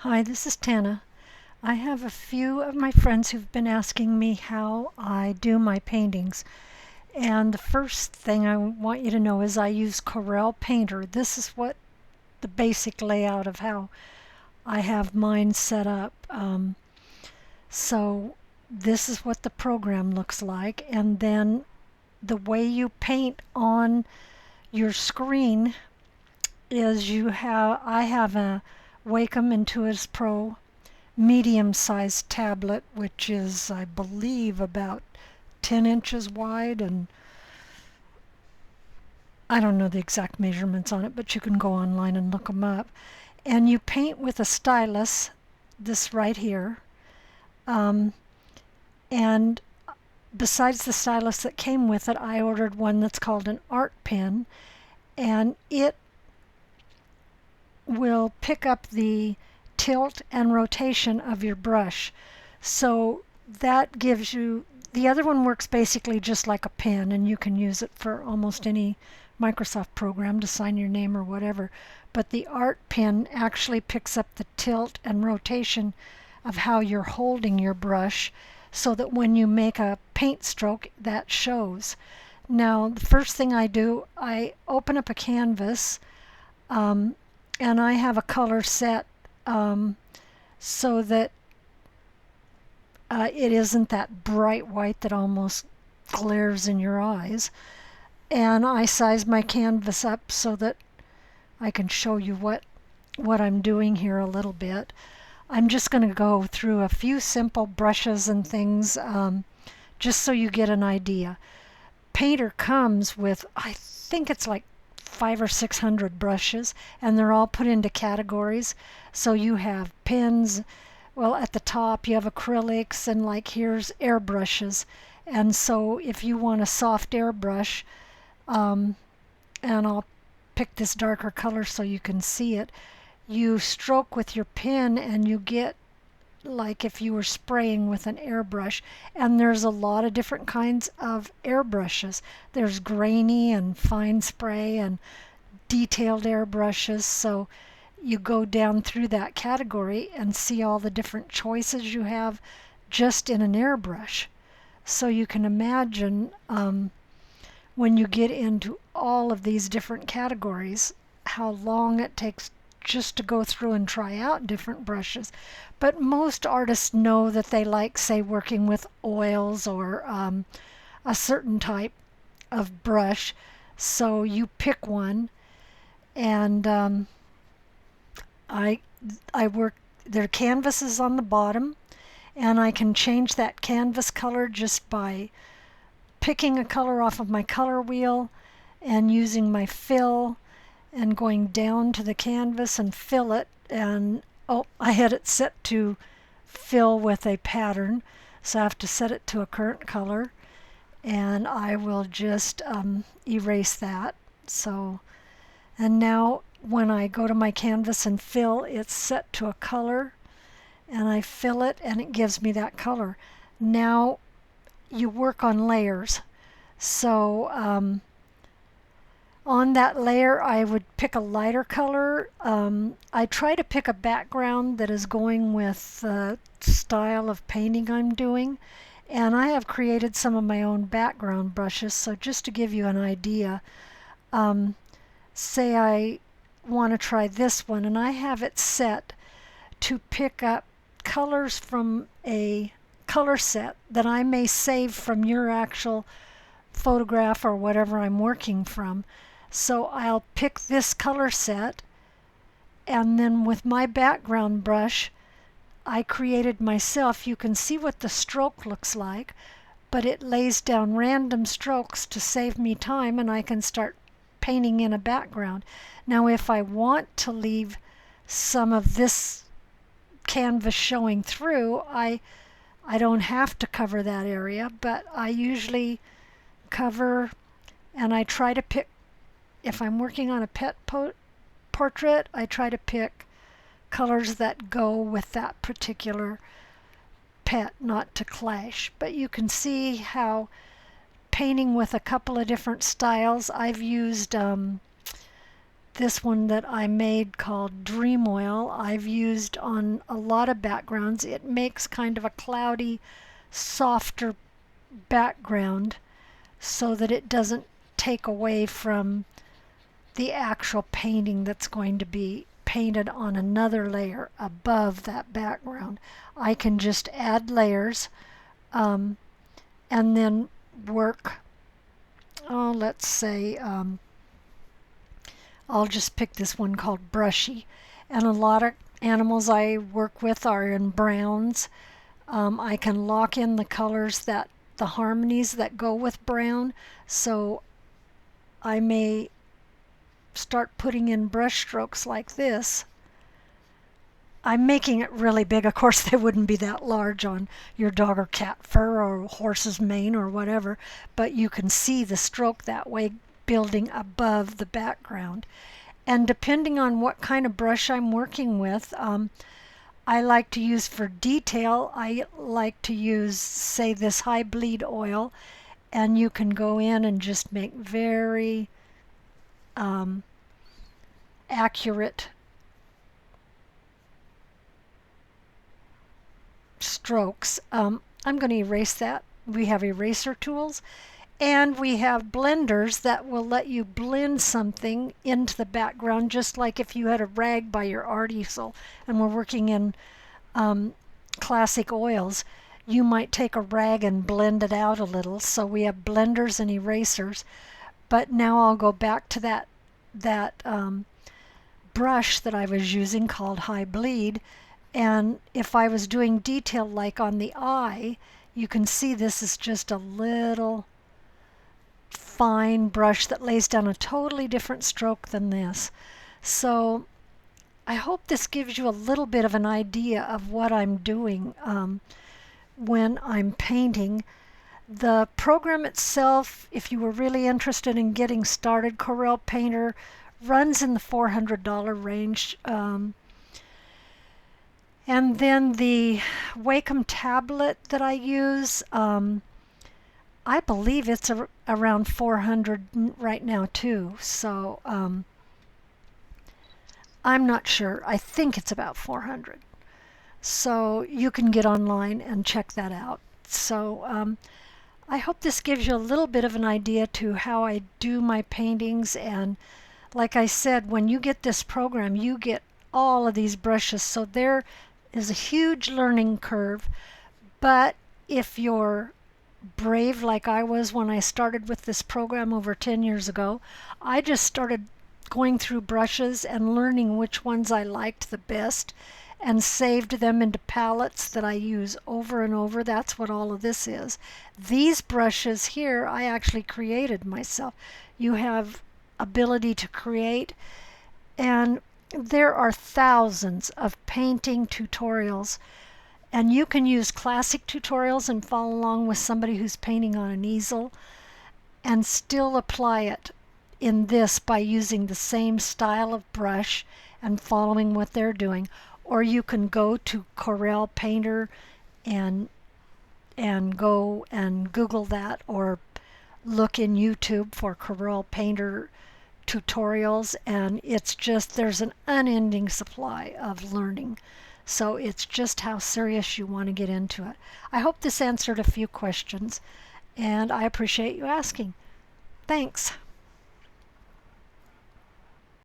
Hi, this is Tana. I have a few of my friends who've been asking me how I do my paintings. And the first thing I want you to know is I use Corel Painter. This is what the basic layout of how I have mine set up. So this is what the program looks like. And then the way you paint on your screen is I have a Wacom Intuos Pro medium-sized tablet, which is, I believe, about 10 inches wide, and I don't know the exact measurements on it, but you can go online and look them up. And you paint with a stylus, this right here, and besides the stylus that came with it, I ordered one that's called an art pen, and it will pick up the tilt and rotation of your brush. So that gives you, the other one works basically just like a pen, and you can use it for almost any Microsoft program to sign your name or whatever. But the art pen actually picks up the tilt and rotation of how you're holding your brush so that when you make a paint stroke, that shows. Now, the first thing I do, I open up a canvas, and I have a color set so that it isn't that bright white that almost glares in your eyes. And I size my canvas up so that I can show you what I'm doing here a little bit. I'm just going to go through a few simple brushes and things just so you get an idea. Painter comes with, I think it's like 500 or 600 brushes, and they're all put into categories. So you have pens, well, at the top you have acrylics, and like here's airbrushes. And so if you want a soft airbrush, and I'll pick this darker color so you can see it, you stroke with your pen and you get like if you were spraying with an airbrush. And there's a lot of different kinds of airbrushes. There's grainy and fine spray and detailed airbrushes. So you go down through that category and see all the different choices you have just in an airbrush. So you can imagine when you get into all of these different categories how long it takes just to go through and try out different brushes. But most artists know that they like, say, working with oils or a certain type of brush. So you pick one, and I work, there are canvases on the bottom, and I can change that canvas color just by picking a color off of my color wheel and using my fill and going down to the canvas and fill it. And oh, I had it set to fill with a pattern, so I have to set it to a current color, and I will just erase that. So, and now when I go to my canvas and fill, it's set to a color, and I fill it and it gives me that color. Now you work on layers. So on that layer I would pick a lighter color. I try to pick a background that is going with the style of painting I'm doing, and I have created some of my own background brushes. So just to give you an idea, say I want to try this one, and I have it set to pick up colors from a color set that I may save from your actual photograph or whatever I'm working from. So I'll pick this color set, and then with my background brush I created myself, you can see what the stroke looks like, but it lays down random strokes to save me time, and I can start painting in a background. Now if I want to leave some of this canvas showing through, I don't have to cover that area, but I usually cover, and I try to pick, if I'm working on a pet portrait, I try to pick colors that go with that particular pet, not to clash. But you can see how painting with a couple of different styles, I've used this one that I made called Dream Oil, I've used on a lot of backgrounds. It makes kind of a cloudy, softer background so that it doesn't take away from the actual painting that's going to be painted on another layer above that background. I can just add layers and then work, let's say, I'll just pick this one called Brushy. And a lot of animals I work with are in browns. I can lock in the colors that the harmonies that go with brown. So I may start putting in brush strokes like this. I'm making it really big. Of course, they wouldn't be that large on your dog or cat fur or horse's mane or whatever, but you can see the stroke that way building above the background. And depending on what kind of brush I'm working with, I like to use for detail, I like to use, say, this high bleed oil, and you can go in and just make very accurate strokes. I'm going to erase that. We have eraser tools, and we have blenders that will let you blend something into the background, just like if you had a rag by your art easel and we're working in classic oils. You might take a rag and blend it out a little. So we have blenders and erasers. But now I'll go back to that brush that I was using called High Bleed. And if I was doing detail like on the eye, you can see this is just a little fine brush that lays down a totally different stroke than this. So I hope this gives you a little bit of an idea of what I'm doing when I'm painting. The program itself, if you were really interested in getting started, Corel Painter runs in the $400 range. And then the Wacom tablet that I use, I believe it's around $400 right now too. So I'm not sure. I think it's about $400. So you can get online and check that out. So I hope this gives you a little bit of an idea to how I do my paintings. And like I said, when you get this program, you get all of these brushes. So there is a huge learning curve. But if you're brave like I was when I started with this program over 10 years ago, I just started going through brushes and learning which ones I liked the best and saved them into palettes that I use over and over. That's what all of this is. These brushes here I actually created myself. You have ability to create, and there are thousands of painting tutorials, and you can use classic tutorials and follow along with somebody who's painting on an easel and still apply it in this by using the same style of brush and following what they're doing. Or you can go to Corel Painter and go and Google that, or look in YouTube for Corel Painter tutorials, and it's just, there's an unending supply of learning. So it's just how serious you want to get into it. I hope this answered a few questions, and I appreciate you asking. Thanks.